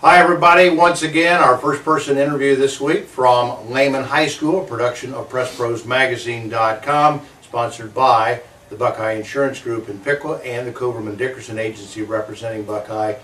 Hi everybody, once again our first person interview this week from Lehman High School, a production of PressProsMagazine.com, sponsored by the Buckeye Insurance Group in Piqua and the Coverman Dickerson Agency representing Buckeye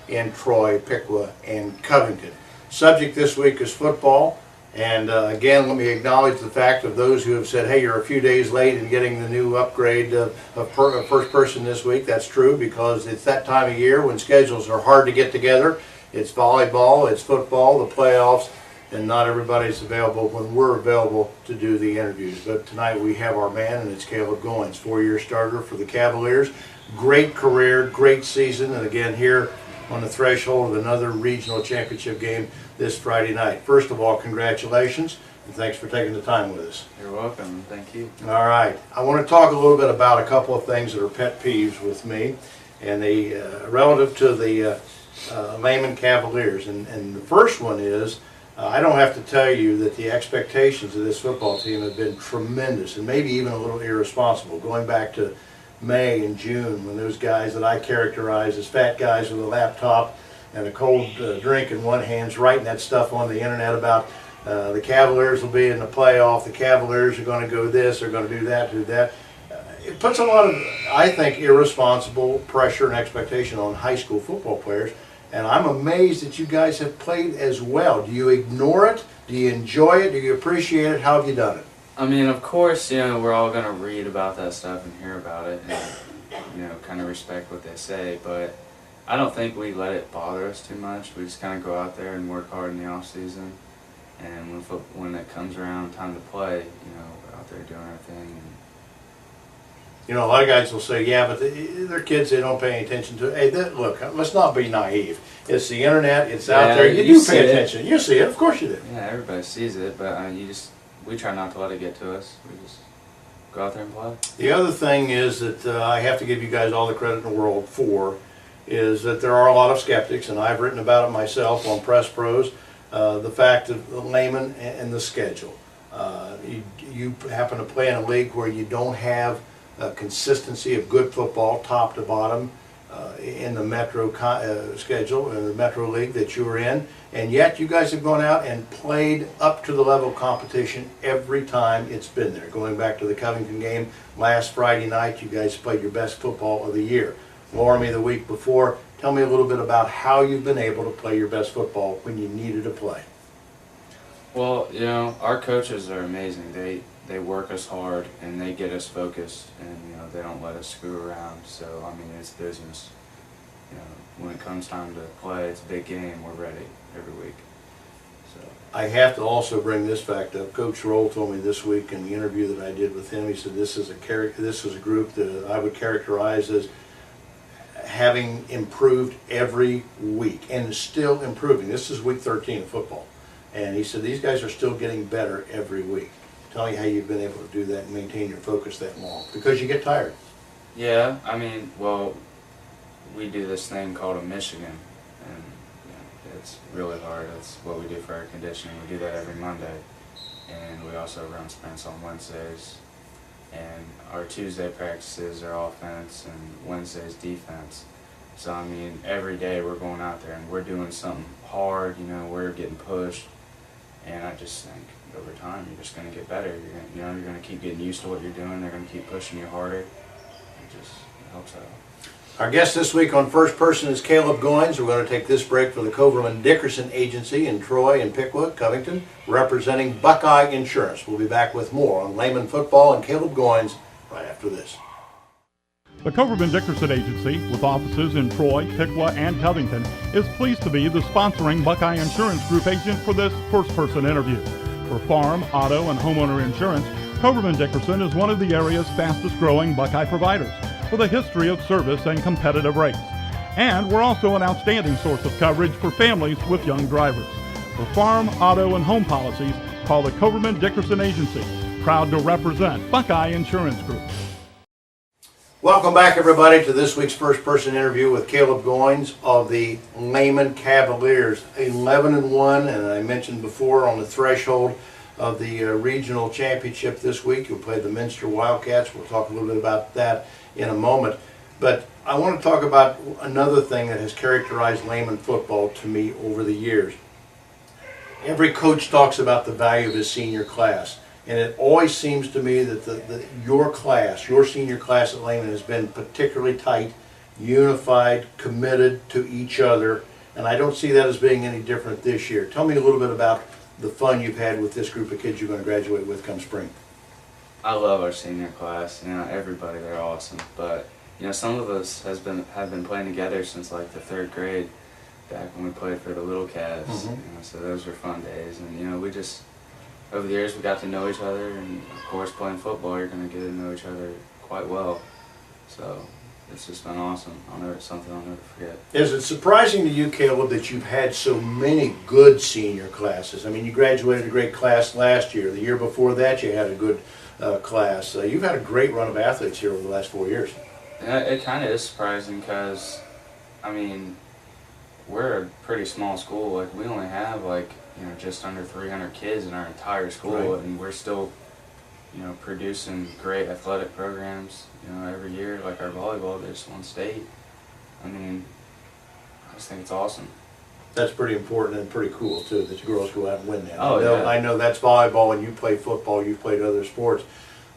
in Troy, Piqua, and Covington. Subject this week is football, and again let me acknowledge the fact of those who have said, hey, you're a few days late in getting the new upgrade of first person this week. That's true, because it's that time of year when schedules are hard to get together. It's volleyball, it's football, the playoffs, and not everybody's available when we're available to do the interviews. But tonight we have our man, and it's Kaleb Goins, four-year starter for the Cavaliers. Great career, great season, and again here on the threshold of another regional championship game this Friday night. First of all, congratulations, and thanks for taking the time with us. You're welcome. Thank you. All right. I want to talk a little bit about a couple of things that are pet peeves with me, and relative to the Lehman Cavaliers. And the first one is, I don't have to tell you that the expectations of this football team have been tremendous and maybe even a little irresponsible. Going back to May and June, when those guys that I characterize as fat guys with a laptop and a cold drink in one hand's writing that stuff on the internet about the Cavaliers will be in the playoff, the Cavaliers are going to go this, they're going to do that, do that. It puts a lot of, I think, irresponsible pressure and expectation on high school football players. And I'm amazed that you guys have played as well. Do you ignore it? Do you enjoy it? Do you appreciate it? How have you done it? I mean, of course, we're all going to read about that stuff and hear about it and, kind of respect what they say. But I don't think we let it bother us too much. We just kind of go out there and work hard in the off season. And when it comes around time to play, we're out there doing our thing. A lot of guys will say, yeah, but they're kids, they don't pay any attention to it. Hey, look, let's not be naive. It's the internet, it's out there. You do pay attention. You see it, of course you do. Yeah, everybody sees it, but we try not to let it get to us. We just go out there and play. The other thing is that I have to give you guys all the credit in the world for is that there are a lot of skeptics, and I've written about it myself on Press Pros, the fact of the Lehman and the schedule. You happen to play in a league where you don't have consistency of good football top to bottom in the Metro schedule, in the Metro League that you were in, and yet you guys have gone out and played up to the level of competition every time it's been there. Going back to the Covington game last Friday night, you guys played your best football of the year. Loramie the week before. Tell me a little bit about how you've been able to play your best football when you needed to play. Well, our coaches are amazing. They work us hard and they get us focused, and they don't let us screw around. So I mean, it's business. When it comes time to play, it's a big game. We're ready every week. So I have to also bring this fact up. Coach Roll told me this week in the interview that I did with him. He said this is a group that I would characterize as having improved every week and is still improving. This is week 13 of football, and he said these guys are still getting better every week. Tell me how you've been able to do that and maintain your focus that long, because you get tired. Yeah, I mean, well, we do this thing called a Michigan, and it's really hard. That's what we do for our conditioning. We do that every Monday, and we also run sprints on Wednesdays. And our Tuesday practices are offense, and Wednesday's defense. So I mean, every day we're going out there and we're doing something hard. We're getting pushed, and I just think over time you're just going to get better. You're going to keep getting used to what you're doing. They're going to keep pushing you harder. It helps out. Our guest this week on First Person is Kaleb Goins. We're going to take this break for the Coverman Dickerson Agency in Troy and Piqua, Covington, representing Buckeye Insurance. We'll be back with more on Lehman football and Kaleb Goins right after this. The Coverman Dickerson Agency, with offices in Troy, Piqua, and Covington, is pleased to be the sponsoring Buckeye Insurance Group agent for this first-person interview. For farm, auto, and homeowner insurance, Coverman Dickerson is one of the area's fastest-growing Buckeye providers, with a history of service and competitive rates. And we're also an outstanding source of coverage for families with young drivers. For farm, auto, and home policies, call the Coverman Dickerson Agency, proud to represent Buckeye Insurance Group. Welcome back, everybody, to this week's first-person interview with Kaleb Goins of the Lehman Cavaliers. 11-1, and I mentioned before, on the threshold of the regional championship this week. You'll play the Minster Wildcats. We'll talk a little bit about that in a moment. But I want to talk about another thing that has characterized Lehman football to me over the years. Every coach talks about the value of his senior class, and it always seems to me that your class, your senior class at Lehman, has been particularly tight, unified, committed to each other, and I don't see that as being any different this year. Tell me a little bit about the fun you've had with this group of kids you're going to graduate with come spring. I love our senior class. You know, everybody, they're awesome. But you know, some of us have been playing together since like the 3rd grade, back when we played for the Little Cavs. Mm-hmm. You know, so those were fun days. And you know, we just over the years we got to know each other, and of course, playing football, you're going to get to know each other quite well. So it's just been awesome. It's something I'll never forget. Is it surprising to you, Caleb, that you've had so many good senior classes? I mean, you graduated a great class last year. The year before that, you had a good class. You've had a great run of athletes here over the last 4 years. Yeah, it kind of is surprising because, I mean, we're a pretty small school. Like, we only have like, you know, just under 300 kids in our entire school, Right. and we're still, you know, producing great athletic programs, you know, every year. Like our volleyball, they just won state. I mean, I just think it's awesome. That's pretty important and pretty cool too, that the girls go out and win that. Oh, yeah. I know that's volleyball, and you play football, you've played other sports,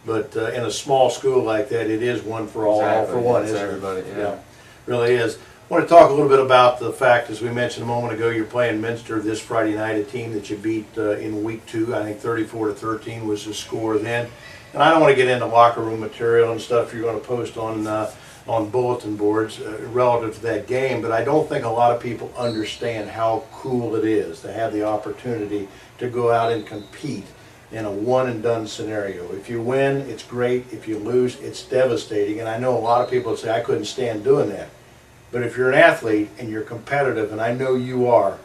but in a small school like that, it is one for all, Exactly. all for one, It's isn't everybody, it? yeah. Really is. I want to talk a little bit about the fact, as we mentioned a moment ago, you're playing Minster this Friday night, a team that you beat in week 2. I think 34-13 was the score then. And I don't want to get into locker room material and stuff you're going to post on bulletin boards relative to that game, but I don't think a lot of people understand how cool it is to have the opportunity to go out and compete in a one-and-done scenario. If you win, it's great. If you lose, it's devastating. And I know a lot of people say, I couldn't stand doing that. But if you're an athlete and you're competitive, and I know you are,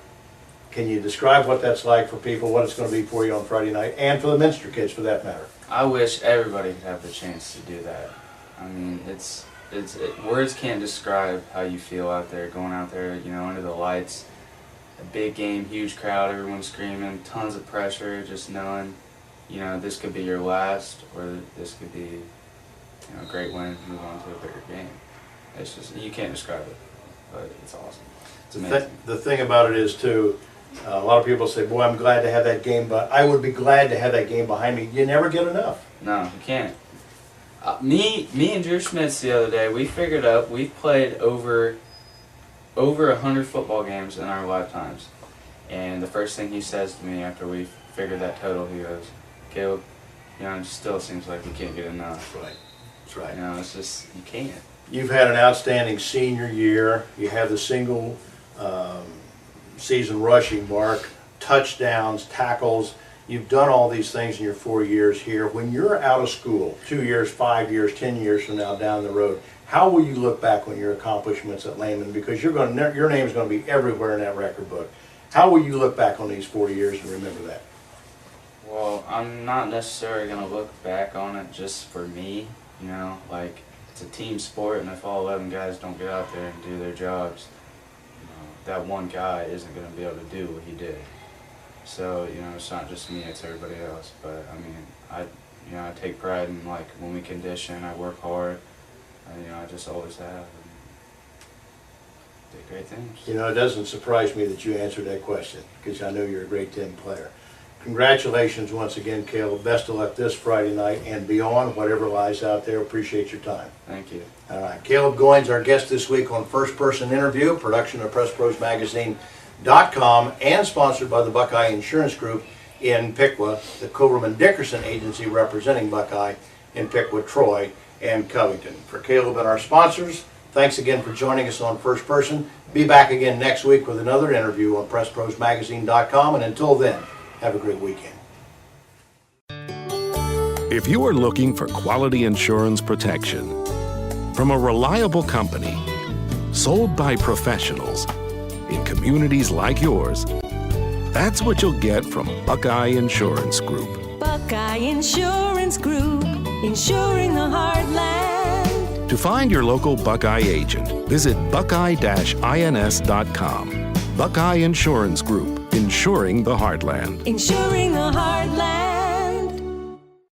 can you describe what that's like for people, what it's going to be for you on Friday night, and for the Minster kids for that matter? I wish everybody could have the chance to do that. I mean, words can't describe how you feel out there, going out there, you know, under the lights, a big game, huge crowd, everyone screaming, tons of pressure, just knowing, you know, this could be your last, or this could be, you know, a great win, move on to a bigger game. It's just, you can't describe it, but it's awesome. It's amazing. The thing about it is, too, a lot of people say, boy, I'm glad to have that game, but I would be glad to have that game behind me. You never get enough. No, you can't. Me and Drew Schmitz the other day, we figured out we've played over 100 football games in our lifetimes. And the first thing he says to me after we figured that total, he goes, Caleb, you know, it still seems like you can't get enough. That's right. That's right. You know, it's just, you can't. You've had an outstanding senior year. You have the single season rushing mark, touchdowns, tackles. You've done all these things in your 4 years here. When you're out of school, 2 years, 5 years, 10 years from now down the road, how will you look back on your accomplishments at Lehman? Because your name is going to be everywhere in that record book. How will you look back on these 4 years and remember that? Well, I'm not necessarily going to look back on it just for me, you know, like, it's a team sport, and if all 11 guys don't get out there and do their jobs, you know, that one guy isn't going to be able to do what he did. So, you know, it's not just me, it's everybody else. But, I mean, I take pride in, like, when we condition, I work hard, and, you know, I just always have, and did great things. You know, it doesn't surprise me that you answered that question, because I know you're a great team player. Congratulations once again, Caleb. Best of luck this Friday night and beyond, whatever lies out there. Appreciate your time. Thank you. All right, Caleb Goins, our guest this week on First Person Interview, production of PressProsMagazine.com, and sponsored by the Buckeye Insurance Group in Piqua, the Coverman Dickerson agency representing Buckeye in Piqua, Troy, and Covington. For Caleb and our sponsors, thanks again for joining us on First Person. Be back again next week with another interview on PressProsMagazine.com, and until then, have a great weekend. If you are looking for quality insurance protection from a reliable company, sold by professionals, in communities like yours, that's what you'll get from Buckeye Insurance Group. Buckeye Insurance Group, insuring the heartland. To find your local Buckeye agent, visit buckeye-ins.com. Buckeye Insurance Group, insuring the heartland. Insuring the heartland.